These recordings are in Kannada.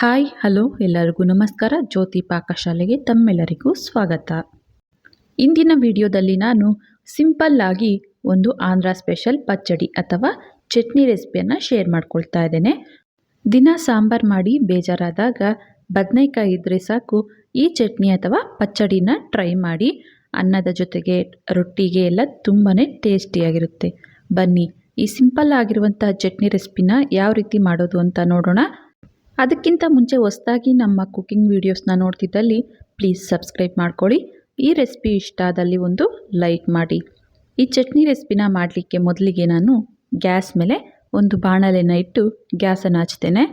ಹಾಯ್ ಹಲೋ ಎಲ್ಲರಿಗೂ ನಮಸ್ಕಾರ. ಜ್ಯೋತಿ ಪಾಕಶಾಲೆಗೆ ತಮ್ಮೆಲ್ಲರಿಗೂ ಸ್ವಾಗತ. ಇಂದಿನ ವಿಡಿಯೋದಲ್ಲಿ ನಾನು ಸಿಂಪಲ್ ಆಗಿ ಒಂದು ಆಂಧ್ರ ಸ್ಪೆಷಲ್ ಪಚ್ಚಡಿ ಅಥವಾ ಚಟ್ನಿ ರೆಸಿಪಿಯನ್ನು ಶೇರ್ ಮಾಡ್ಕೊಳ್ತಾ ಇದ್ದೇನೆ. ದಿನ ಸಾಂಬಾರು ಮಾಡಿ ಬೇಜಾರಾದಾಗ ಬದನೆಕಾಯಿ ಇದ್ದರೆ ಸಾಕು, ಈ ಚಟ್ನಿ ಅಥವಾ ಪಚ್ಚಡಿನ ಟ್ರೈ ಮಾಡಿ. ಅನ್ನದ ಜೊತೆಗೆ ರೊಟ್ಟಿಗೆ ಎಲ್ಲ ತುಂಬಾ ಟೇಸ್ಟಿಯಾಗಿರುತ್ತೆ. ಬನ್ನಿ ಈ ಸಿಂಪಲ್ ಆಗಿರುವಂಥ ಚಟ್ನಿ ರೆಸಿಪಿನ ಯಾವ ರೀತಿ ಮಾಡೋದು ಅಂತ ನೋಡೋಣ. ಅದಕ್ಕಿಂತ ಮುಂಚೆ ಹೊಸದಾಗಿ ನಮ್ಮ ಕುಕಿಂಗ್ ವೀಡಿಯೋಸ್ನ ನೋಡ್ತಿದ್ದಲ್ಲಿ ಪ್ಲೀಸ್ ಸಬ್ಸ್ಕ್ರೈಬ್ ಮಾಡ್ಕೊಳ್ಳಿ. ಈ ರೆಸಿಪಿ ಇಷ್ಟ ಆದಲ್ಲಿ ಒಂದು ಲೈಕ್ ಮಾಡಿ. ಈ ಚಟ್ನಿ ರೆಸಿಪಿನ ಮಾಡಲಿಕ್ಕೆ ಮೊದಲಿಗೆ ನಾನು ಗ್ಯಾಸ್ ಮೇಲೆ ಒಂದು ಬಾಣಲೆನ ಇಟ್ಟು ಗ್ಯಾಸನ್ನು ಹಚ್ತೇನೆ.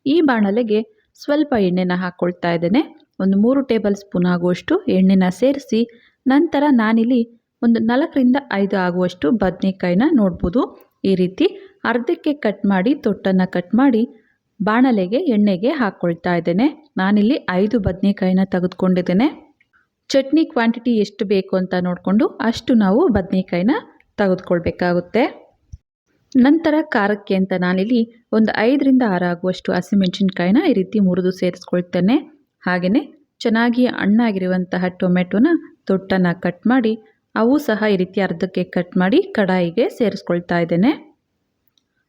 ಈ ಬಾಣಲೆಗೆ ಸ್ವಲ್ಪ ಎಣ್ಣೆನ ಹಾಕ್ಕೊಳ್ತಾ ಇದ್ದೇನೆ. ಒಂದು 3 ಟೇಬಲ್ ಸ್ಪೂನ್ ಆಗುವಷ್ಟು ಎಣ್ಣೆನ ಸೇರಿಸಿ ನಂತರ ನಾನಿಲ್ಲಿ ಒಂದು 4ರಿಂದ 5 ಆಗುವಷ್ಟು ಬದನೆಕಾಯಿನ ನೋಡ್ಬೋದು. ಈ ರೀತಿ ಅರ್ಧಕ್ಕೆ ಕಟ್ ಮಾಡಿ ತೊಟ್ಟನ್ನು ಕಟ್ ಮಾಡಿ ಬಾಣಲೆಗೆ ಎಣ್ಣೆಗೆ ಹಾಕ್ಕೊಳ್ತಾ ಇದ್ದೇನೆ. ನಾನಿಲ್ಲಿ 5 ಬದನೆಕಾಯಿನ ತೆಗೆದುಕೊಂಡಿದ್ದೇನೆ. ಚಟ್ನಿ ಕ್ವಾಂಟಿಟಿ ಎಷ್ಟು ಬೇಕು ಅಂತ ನೋಡಿಕೊಂಡು ಅಷ್ಟು ನಾವು ಬದನೆಕಾಯಿನ ತೆಗೆದುಕೊಳ್ಬೇಕಾಗುತ್ತೆ. ನಂತರ ಖಾರಕ್ಕೆ ಅಂತ ನಾನಿಲ್ಲಿ ಒಂದು 5ರಿಂದ 6 ಆಗುವಷ್ಟು ಹಸಿಮೆಣಸಿನ್ಕಾಯಿನ ಈ ರೀತಿ ಮುರಿದು ಸೇರಿಸ್ಕೊಳ್ತೇನೆ. ಹಾಗೆಯೇ ಚೆನ್ನಾಗಿ ಹಣ್ಣಾಗಿರುವಂತಹ ಟೊಮೆಟೊನ ತೊಟ್ಟನ್ನು ಕಟ್ ಮಾಡಿ ಅವು ಸಹ ಈ ರೀತಿ ಅರ್ಧಕ್ಕೆ ಕಟ್ ಮಾಡಿ ಕಡಾಯಿಗೆ ಸೇರಿಸ್ಕೊಳ್ತಾ ಇದ್ದೇನೆ.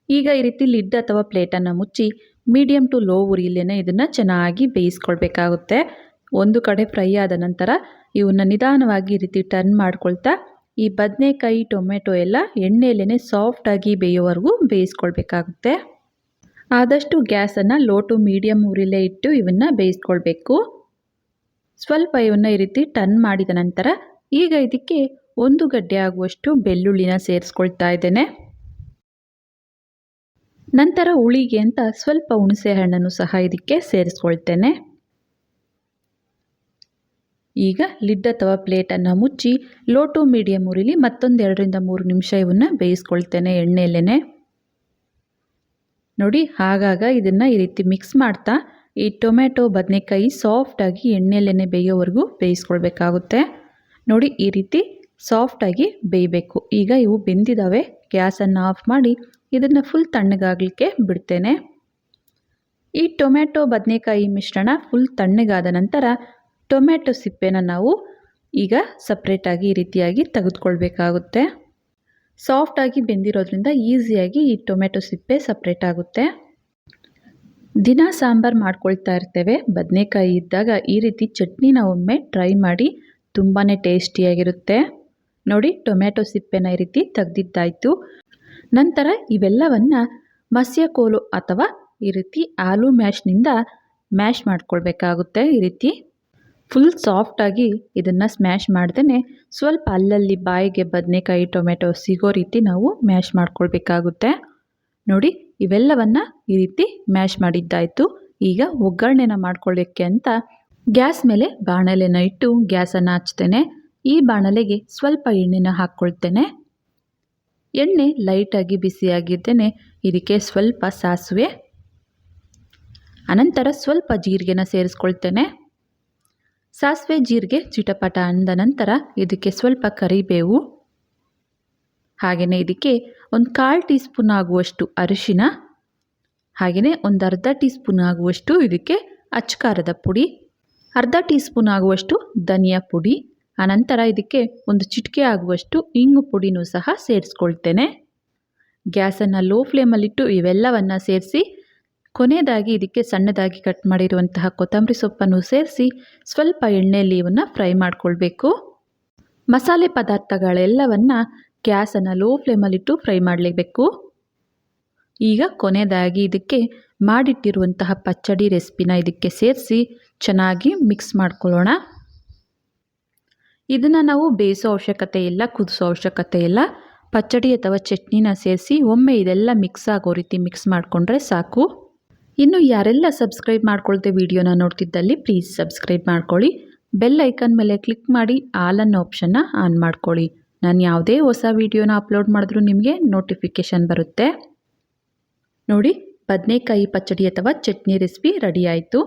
ಈಗ ಈ ರೀತಿ ಲಿಡ್ ಅಥವಾ ಪ್ಲೇಟನ್ನು ಮುಚ್ಚಿ ಮೀಡಿಯಮ್ ಟು ಲೋ ಉರಿಯಲ್ಲೇ ಇದನ್ನು ಚೆನ್ನಾಗಿ ಬೇಯಿಸ್ಕೊಳ್ಬೇಕಾಗುತ್ತೆ. ಒಂದು ಕಡೆ ಫ್ರೈ ಆದ ನಂತರ ಇವನ್ನ ನಿಧಾನವಾಗಿ ಈ ರೀತಿ ಟರ್ನ್ ಮಾಡ್ಕೊಳ್ತಾ ಈ ಬದನೆಕಾಯಿ ಟೊಮೆಟೊ ಎಲ್ಲ ಎಣ್ಣೆಯಲ್ಲೇ ಸಾಫ್ಟಾಗಿ ಬೇಯೋವರೆಗೂ ಬೇಯಿಸ್ಕೊಳ್ಬೇಕಾಗುತ್ತೆ. ಆದಷ್ಟು ಗ್ಯಾಸನ್ನು ಲೋ ಟು ಮೀಡಿಯಮ್ ಉರಿಯಲ್ಲೇ ಇಟ್ಟು ಇವನ್ನ ಬೇಯಿಸ್ಕೊಳ್ಬೇಕು. ಸ್ವಲ್ಪ ಇವನ್ನ ಈ ರೀತಿ ಟರ್ನ್ ಮಾಡಿದ ನಂತರ ಈಗ ಇದಕ್ಕೆ 1 ಗಡ್ಡೆ ಆಗುವಷ್ಟು ಬೆಳ್ಳುಳ್ಳಿನ ಸೇರಿಸ್ಕೊಳ್ತಾ ಇದ್ದೇನೆ. ನಂತರ ಹುಳಿಗೆ ಅಂತ ಸ್ವಲ್ಪ ಹುಣಸೆ ಹಣ್ಣನ್ನು ಸಹ ಇದಕ್ಕೆ ಸೇರಿಸ್ಕೊಳ್ತೇನೆ. ಈಗ ಲಿಡ್ ಅಥವಾ ಪ್ಲೇಟನ್ನು ಮುಚ್ಚಿ ಲೋ ಟು ಮೀಡಿಯಮ್ ಉರಿಲಿ ಮತ್ತೊಂದು 2ರಿಂದ 3 ನಿಮಿಷ ಇವನ್ನ ಬೇಯಿಸ್ಕೊಳ್ತೇನೆ ಎಣ್ಣೆಯಲ್ಲೇ. ನೋಡಿ, ಆಗಾಗ ಇದನ್ನು ಈ ರೀತಿ ಮಿಕ್ಸ್ ಮಾಡ್ತಾ ಈ ಟೊಮೆಟೊ ಬದನೆಕಾಯಿ ಸಾಫ್ಟಾಗಿ ಎಣ್ಣೆಯಲ್ಲೇ ಬೇಯೋವರೆಗೂ ಬೇಯಿಸ್ಕೊಳ್ಬೇಕಾಗುತ್ತೆ. ನೋಡಿ, ಈ ರೀತಿ ಸಾಫ್ಟಾಗಿ ಬೇಯಬೇಕು. ಈಗ ಇವು ಬೆಂದಿದ್ದಾವೆ. ಗ್ಯಾಸನ್ನು ಆಫ್ ಮಾಡಿ ಇದನ್ನು ಫುಲ್ ತಣ್ಣಗಾಗಲಿಕ್ಕೆ ಬಿಡ್ತೇನೆ. ಈ ಟೊಮೆಟೊ ಬದನೆಕಾಯಿ ಮಿಶ್ರಣ ಫುಲ್ ತಣ್ಣಗಾದ ನಂತರ ಟೊಮೆಟೊ ಸಿಪ್ಪೆನ ನಾವು ಈಗ ಸಪ್ರೇಟಾಗಿ ಈ ರೀತಿಯಾಗಿ ತೆಗೆದುಕೊಳ್ಬೇಕಾಗುತ್ತೆ. ಸಾಫ್ಟಾಗಿ ಬೆಂದಿರೋದ್ರಿಂದ ಈಸಿಯಾಗಿ ಈ ಟೊಮೆಟೊ ಸಿಪ್ಪೆ ಸಪ್ರೇಟ್ ಆಗುತ್ತೆ. ದಿನ ಸಾಂಬಾರು ಮಾಡ್ಕೊಳ್ತಾ ಇರ್ತೇವೆ. ಬದನೆಕಾಯಿ ಇದ್ದಾಗ ಈ ರೀತಿ ಚಟ್ನಿನ ಒಮ್ಮೆ ಟ್ರೈ ಮಾಡಿ, ತುಂಬಾ ಟೇಸ್ಟಿಯಾಗಿರುತ್ತೆ. ನೋಡಿ, ಟೊಮೆಟೊ ಸಿಪ್ಪೆನ ಈ ರೀತಿ ತೆಗೆದಿದ್ದಾಯಿತು. ನಂತರ ಇವೆಲ್ಲವನ್ನು ಮಸ್ಯಕೋಲು ಅಥವಾ ಈ ರೀತಿ ಆಲೂ ಮ್ಯಾಶ್ನಿಂದ ಮ್ಯಾಶ್ ಮಾಡ್ಕೊಳ್ಬೇಕಾಗುತ್ತೆ. ಈ ರೀತಿ ಫುಲ್ ಸಾಫ್ಟಾಗಿ ಇದನ್ನು ಸ್ಮ್ಯಾಶ್ ಮಾಡ್ದೇ ಸ್ವಲ್ಪ ಅಲ್ಲಲ್ಲಿ ಬಾಯಿಗೆ ಬದನೆಕಾಯಿ ಟೊಮೆಟೊ ಸಿಗೋ ರೀತಿ ನಾವು ಮ್ಯಾಶ್ ಮಾಡ್ಕೊಳ್ಬೇಕಾಗುತ್ತೆ. ನೋಡಿ, ಇವೆಲ್ಲವನ್ನು ಈ ರೀತಿ ಮ್ಯಾಶ್ ಮಾಡಿದ್ದಾಯಿತು. ಈಗ ಒಗ್ಗರಣೆನ ಮಾಡ್ಕೊಳ್ಳೋಕ್ಕೆ ಅಂತ ಗ್ಯಾಸ್ ಮೇಲೆ ಬಾಣಲೆನ ಇಟ್ಟು ಗ್ಯಾಸನ್ನು ಹಚ್ತೇನೆ. ಈ ಬಾಣಲೆಗೆ ಸ್ವಲ್ಪ ಎಣ್ಣೆನ ಹಾಕ್ಕೊಳ್ತೇನೆ. ಎಣ್ಣೆ ಲೈಟಾಗಿ ಬಿಸಿಯಾಗಿದ್ದೇನೆ. ಇದಕ್ಕೆ ಸ್ವಲ್ಪ ಸಾಸಿವೆ, ಅನಂತರ ಸ್ವಲ್ಪ ಜೀರಿಗೆನ ಸೇರಿಸ್ಕೊಳ್ತೇನೆ. ಸಾಸಿವೆ ಜೀರಿಗೆ ಚಿಟಪಟ ಅಂದ ನಂತರ ಇದಕ್ಕೆ ಸ್ವಲ್ಪ ಕರಿಬೇವು, ಹಾಗೆಯೇ ಇದಕ್ಕೆ ಒಂದು 1/4 ಟೀ ಸ್ಪೂನ್ ಆಗುವಷ್ಟು ಅರಿಶಿನ, ಹಾಗೆಯೇ ಒಂದು ಅರ್ಧ ಟೀ ಸ್ಪೂನ್ ಆಗುವಷ್ಟು ಇದಕ್ಕೆ ಅಚ್ಚಕಾರದ ಪುಡಿ, ಅರ್ಧ ಟೀ ಸ್ಪೂನ್ ಆಗುವಷ್ಟು ಧನಿಯಾ ಪುಡಿ, ಆನಂತರ ಇದಕ್ಕೆ ಒಂದು ಚಿಟಿಕೆ ಆಗುವಷ್ಟು ಇಂಗು ಪುಡಿನೂ ಸಹ ಸೇರಿಸ್ಕೊಳ್ತೇನೆ. ಗ್ಯಾಸನ್ನು ಲೋ ಫ್ಲೇಮಲ್ಲಿಟ್ಟು ಇವೆಲ್ಲವನ್ನು ಸೇರಿಸಿ ಕೊನೆಯದಾಗಿ ಇದಕ್ಕೆ ಸಣ್ಣದಾಗಿ ಕಟ್ ಮಾಡಿರುವಂತಹ ಕೊತ್ತಂಬರಿ ಸೊಪ್ಪನ್ನು ಸೇರಿಸಿ ಸ್ವಲ್ಪ ಎಣ್ಣೆಯಲ್ಲಿ ಇವನ್ನು ಫ್ರೈ ಮಾಡಿಕೊಳ್ಬೇಕು. ಮಸಾಲೆ ಪದಾರ್ಥಗಳೆಲ್ಲವನ್ನು ಗ್ಯಾಸನ್ನು ಲೋ ಫ್ಲೇಮಲ್ಲಿಟ್ಟು ಫ್ರೈ ಮಾಡಲೇಬೇಕು. ಈಗ ಕೊನೆಯದಾಗಿ ಇದಕ್ಕೆ ಮಾಡಿಟ್ಟಿರುವಂತಹ ಪಚ್ಚಡಿ ರೆಸಿಪಿನ ಇದಕ್ಕೆ ಸೇರಿಸಿ ಚೆನ್ನಾಗಿ ಮಿಕ್ಸ್ ಮಾಡ್ಕೊಳ್ಳೋಣ. ಇದನ್ನು ನಾವು ಬೇಯಿಸೋ ಅವಶ್ಯಕತೆ ಇಲ್ಲ, ಕುದಿಸೋ ಅವಶ್ಯಕತೆ ಇಲ್ಲ. ಪಚ್ಚಡಿ ಅಥವಾ ಚಟ್ನಿನ ಸೇರಿಸಿ ಒಮ್ಮೆ ಇದೆಲ್ಲ ಮಿಕ್ಸ್ ಆಗೋ ರೀತಿ ಮಿಕ್ಸ್ ಮಾಡಿಕೊಂಡ್ರೆ ಸಾಕು. ಇನ್ನು ಯಾರೆಲ್ಲ ಸಬ್ಸ್ಕ್ರೈಬ್ ಮಾಡ್ಕೊಳ್ತೆ ವಿಡಿಯೋನ ನೋಡ್ತಿದ್ದಲ್ಲಿ ಪ್ಲೀಸ್ ಸಬ್ಸ್ಕ್ರೈಬ್ ಮಾಡ್ಕೊಳ್ಳಿ. ಬೆಲ್ ಐಕನ್ ಮೇಲೆ ಕ್ಲಿಕ್ ಮಾಡಿ ಆಲ್ ಅನ್ನೋ ಆಪ್ಷನ್ನ ಆನ್ ಮಾಡ್ಕೊಳ್ಳಿ. ನಾನು ಯಾವುದೇ ಹೊಸ ವಿಡಿಯೋನ ಅಪ್ಲೋಡ್ ಮಾಡಿದ್ರೂ ನಿಮಗೆ ನೋಟಿಫಿಕೇಷನ್ ಬರುತ್ತೆ. ನೋಡಿ, ಬದನೆಕಾಯಿ ಪಚ್ಚಡಿ ಅಥವಾ ಚಟ್ನಿ ರೆಸಿಪಿ ರೆಡಿ ಆಯಿತು.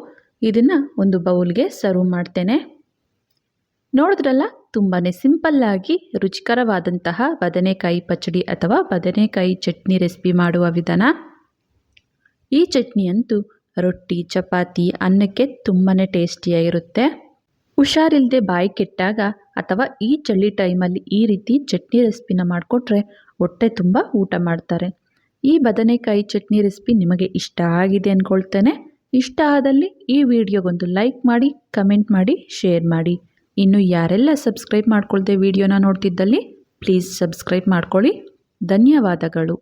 ಇದನ್ನು ಒಂದು ಬೌಲ್ಗೆ ಸರ್ವ್ ಮಾಡ್ತೇನೆ. ನೋಡಿದ್ರಲ್ಲ, ತುಂಬಾ ಸಿಂಪಲ್ಲಾಗಿ ರುಚಿಕರವಾದಂತಹ ಬದನೆಕಾಯಿ ಪಚ್ಚಡಿ ಅಥವಾ ಬದನೆಕಾಯಿ ಚಟ್ನಿ ರೆಸಿಪಿ ಮಾಡುವ ವಿಧಾನ. ಈ ಚಟ್ನಿ ಅಂತೂ ರೊಟ್ಟಿ ಚಪಾತಿ ಅನ್ನಕ್ಕೆ ತುಂಬಾ ಟೇಸ್ಟಿಯಾಗಿರುತ್ತೆ. ಹುಷಾರಿಲ್ಲದೆ ಬಾಯಿ ಕೆಟ್ಟಾಗ ಅಥವಾ ಈ ಚಳಿ ಟೈಮಲ್ಲಿ ಈ ರೀತಿ ಚಟ್ನಿ ರೆಸಿಪಿನ ಮಾಡಿಕೊಟ್ರೆ ಹೊಟ್ಟೆ ತುಂಬ ಊಟ ಮಾಡ್ತಾರೆ. ಈ ಬದನೆಕಾಯಿ ಚಟ್ನಿ ರೆಸಿಪಿ ನಿಮಗೆ ಇಷ್ಟ ಆಗಿದೆ ಅಂದ್ಕೊಳ್ತೇನೆ. ಇಷ್ಟ ಆದಲ್ಲಿ ಈ ವಿಡಿಯೋಗೊಂದು ಲೈಕ್ ಮಾಡಿ, ಕಮೆಂಟ್ ಮಾಡಿ, ಶೇರ್ ಮಾಡಿ. ಇನ್ನು ಯಾರೆಲ್ಲ ಸಬ್ಸ್ಕ್ರೈಬ್ ಮಾಡ್ಕೊಳ್ದೆ ವಿಡಿಯೋನ ನೋಡ್ತಿದ್ದಲ್ಲಿ ಪ್ಲೀಸ್ ಸಬ್ಸ್ಕ್ರೈಬ್ ಮಾಡ್ಕೊಳ್ಳಿ. ಧನ್ಯವಾದಗಳು.